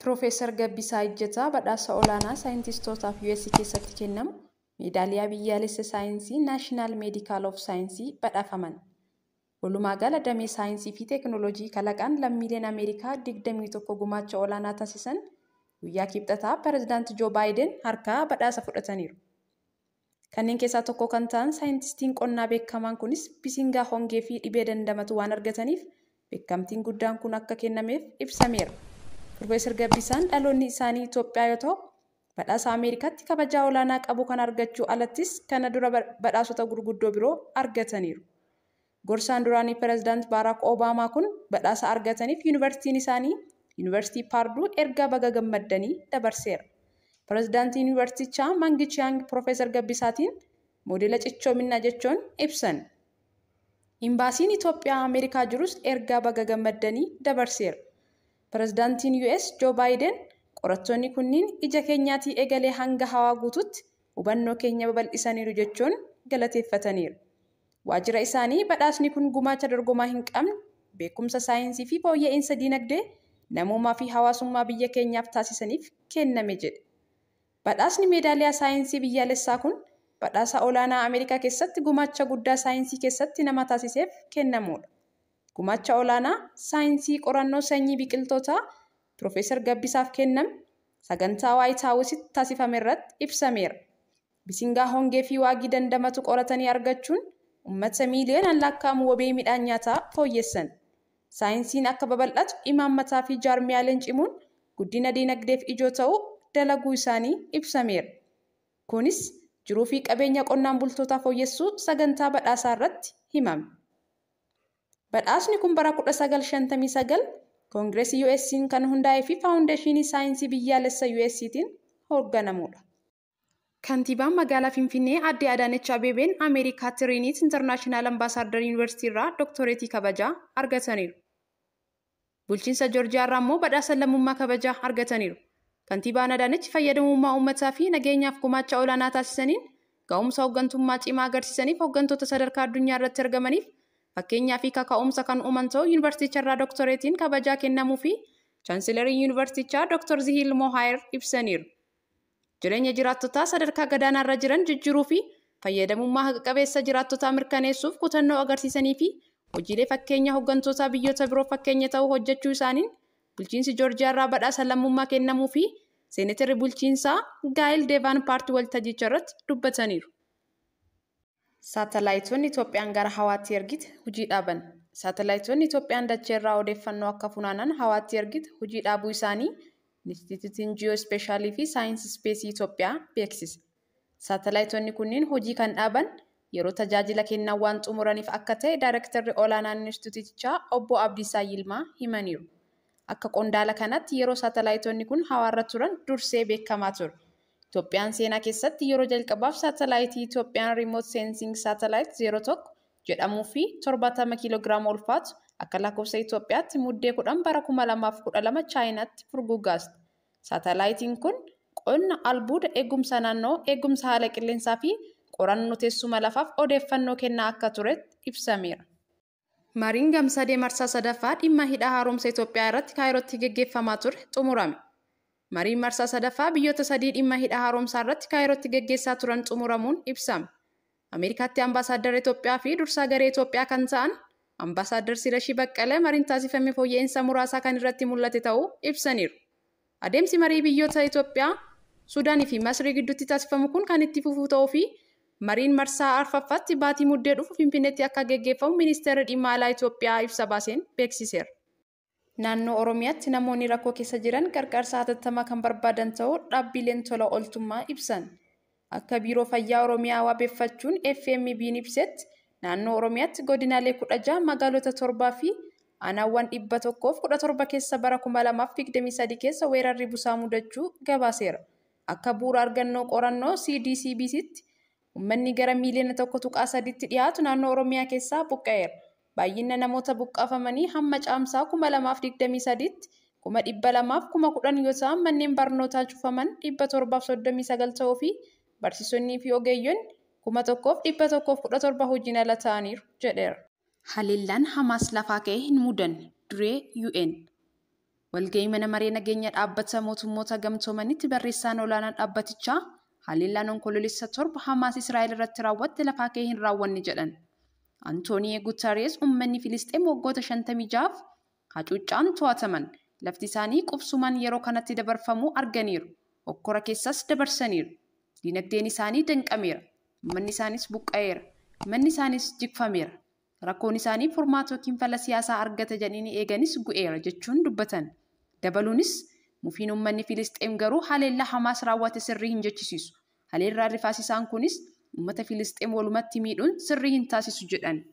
Piroofeesar Gabbisaa Ejjetaa badhaasa olaanaa saayintiistootaaf US keessatti kennamu meedaaliyaa biyyaalessa saayinsii Naashinaal Meedikaal of Saayinsii badhaafaman. Walumaagala damee saayinsii fi teekinooloojii kalaqaan lammiileen Ameerikaa 21 gumaacha olaanaa taasisan guyyaa kibxataa Pireezidaantii Joo Baayiden harkaa badhaasa fudhataniiru. Kanneen keessaa tokko kan ta'an saayintistiin qonnaa beekamaan kunis bisingaa hongee fi dhibee dandamatu waan argataniif beekamtiin guddaan kun akka kennameef ibsameera. Piroofeesar Gabbisaan dhaloonni isaanii Itoophiyaa yoo ta'u, badhaasa Ameerikaatti kabajaa olaanaa qabu kan argachuu alattis kana dura badhaasota gurguddoo biroo argataniiru. Gorsaan duraanii Pireezidaantii Baaraak Obaamaa kun badhaasa argataniif yuunivarsiitiin isaanii Yuunivarsiitii Paarduu ergaa baga gammaddanii dabarseera. Pireezidaantiin yuunivarsiitichaa Mangi Chiang Piroofeesar Gabbisaatiin moodela cichoominaa jechuun ibsan. Imbaasiin Itoophiyaa Ameerikaa jirus ergaa baga gammaddanii dabarseera. Pireezidaantiin US Joo Baayiden qorattoonni kunniin ija keenyaatii eegalee hanga hawaa guututti hubannoo keenya babal'isaniiru jechuun galateeffataniiru. Waajjira isaanii badhaasni kun gumaacha dorgomaa hin qabne beekumsa saayinsii fi fooyya'insa dinagdee namoomaa fi hawaasummaa biyya keenyaaf taasisaniif kenname jedhe. Badhaasni meedaaliyaa saayinsii biyyaalessaa kun badhaasa olaanaa Ameerikaa keessatti gumaacha guddaa saayinsii keessatti nama taasiseef kennamudha. Gumaacha olaanaa saayinsii qorannoo sanyii biqiltootaa Piroofeesar Gabbisaaf kenname sagantaa Waayit Haawusitti taasifame irratti ibsameera. Bisingaa hongee fi waagii dandamatu qoratanii argachuun uummata miiliyoonaan lakkaa'amu wabii midhaan nyaataa fooyyessan. Saayinsiin akka babal'atu imaammataa fi jaarmiyaaleen cimuun guddina dinagdeef ijoo ta'uu dalaguu isaanii ibsameera. Kunis jiruu fi qabeenya qonnaan bultootaa fooyyessuu sagantaa badhaasaa irratti himame. Badhaasni kun bara 1959 Koongireesii US'n kan hundaa'ee fi Faawundeeshinii Saayinsii Biyyaalessa US'tiin hoogganamudha. Kantiibaan magaalaa Finfinnee Aadde Adaanech Abeebeen Ameerikaa Tiriiniit Intarnaashinaal Ambaasaaddar Yuunivarsiitii irraa Dooktoreetii kabajaa argataniiru. Bulchiinsa Joorjiyaa irraa immoo badhaasa lammummaa kabajaa argataniiru. Kantiibaan Adaanech fayyadamummaa uummataa fi nageenyaaf gumaacha olaanaa taasisaniin ga'umsa hooggantummaa cimaa agarsiisaniif hooggantoota sadarkaa addunyaa irratti argamaniif fakkeenyaa fi kaka'umsa kan uuman ta'uu yuunivarsiiticha irraa dooktoreetiin kabajaa kennamuu fi chaansilariin yuunivarsiitichaa Dooktor Zihil Mohaayir ibsaniiru. Jireenya jiraattotaa sadarkaa gadaanaa irra jiran jijjiiruu fi fayyadamummaa haqa qabeessa jiraattotaa mirkaneessuuf kutannoo agarsiisanii fi hojiilee fakkeenya hooggantoota biyyoota biroo fakkeenya ta'uu hojjechuu isaaniin bulchiinsi Joorjiyaa irraa badhaasa lammummaa kennamuu fi seeneetarri bulchiinsaa Gaayil Deevaan paartii waltajjicha irratti dubbataniiru. Saatalaayitoonni Itoophiyaan gara hawaatti ergite hojii dhaaban. Saatalaayitoonni Itoophiyaan dachee irraa odeeffannoo akka funaanan hawaatti ergite hojii dhaabuu isaanii Inistituutiin Ji'oospeeshaalii fi Saayinsii Ispeesii Itoophiyaa beeksise. Saatalaayitoonni kunniin hojii kan dhaaban yeroo tajaajila kennan waan xumuraniif akka ta'e Daayirektarri olaanaan Inistituutichaa Obbo Abdiisaa Yilmaa himaniiru. Akka qondaala kanatti yeroo saatalaayitoonni kun hawaarra turan dursee beekamaa ture. Itoophiyaan seenaa keessatti yeroo jalqabaaf saatalaayitii Itoophiyaan Remote Sensing Satellite 01 jedhamuu fi 70 kiiloogiraama ulfaatu akka lakkoofsa Itoophiyaatti muddee 10 bara 2012 Chaayinaatti furguggaaste. Saatalaayitiin kun qonna albuuda eegumsa naannoo, eegumsa haala qilleensaa fi qorannoo teessuma lafaaf odeeffannoo kennaa akka turetti ibsameera. Mariin gamsadee marsaa sadaffaa dhimma hidha haaromsa Itoophiyaa irratti Kaayirootti gaggeeffamaa ture xumurame. Mariin marsaa sadaffaa biyyoota sadii dhimma hidha haaromsaa irratti Kaayirootti gaggeessaa turan xumuramuun ibsame. Ameerikaatti ambaasaaddara Itoophiyaa fi dursaa garee Itoophiyaa kan ta'an ambaasaaddar Sirashii Baqqalee mariin taasifame fooyya'insa muraasaa kan irratti mul'ate ta'uu ibsaniiru. Adeemsi marii biyyoota Itoophiyaa, Suudaanii fi Masrii gidduutti taasifamu kun kan itti fufuu ta'uu fi mariin marsaa arfaffaatti baatii muddee dhufu Finfinneetti akka gaggeeffamu ministeerri dhimma alaa Itoophiyaa ibsa baaseen beeksiseera. Naannoo Oromiyaatti namoonni rakkoo keessa jiran gargaarsa hatattamaa kan barbaadan ta'uu dhaabbileen tola ooltummaa ibsan. Akka Biiroo Fayyaa Oromiyaa wabeeffachuun FMB'n ibsetti naannoo Oromiyaatti godinaalee 16 magaalota 7 fi aanaawwan 117 keessa bara 2023 keessa weerarri busaa mudachuu gabaaseera. Akka bu'uura argannoo qorannoo CDCB'tti uummanni gara miiliyoona 1.3tti dhiyaatu naannoo Oromiyaa keessaa buqqa'eera. Baay'ina namoota buqqaafamanii hamma caamsaa 2023tti 200,010 yoo ta'an manneen barnootaa cufaman 739 ta'uu fi barsiisonnii fi ogeeyyoonni 1,117 hojiin ala ta'aniiru jedheera. Haleellaan Hamaas lafaa ka'ee hin mudanne duree UN. Walga'ii mana maree nageenya dhaabbata mootummoota gamtoomanitti barreessaan olaanaan dhaabbatichaa haleellaan onkoloolessa 7 Hamaas Israa'el irratti raawwatte lafaa ka'ee hin raawwanne jedhan. Antooniyoo Guutarees uummanni Filisxeem waggoota 56f hacuuccaan to'ataman lafti isaanii qubsumaan yeroo kanatti dabarfamuu arganiiru. Okkora keessas dabarsaniiru. Dinagdeen isaanii danqameera. Uummanni isaaniis buqqa'eera. Manni isaaniis jigfameera. Rakkoon isaanii furmaata yookiin fala siyaasaa argata jedhanii eeganis gu'eera jechuun dubbatan. Dabaluunis mufiin uummanni Filisxeem garuu haleellaa Hamaas raawwate sirrii hin jechisiisu. Haleellaan rifaasisaan kunis uummata Filisxeem walumatti miidhuun sirrii hin taasisu jedhan.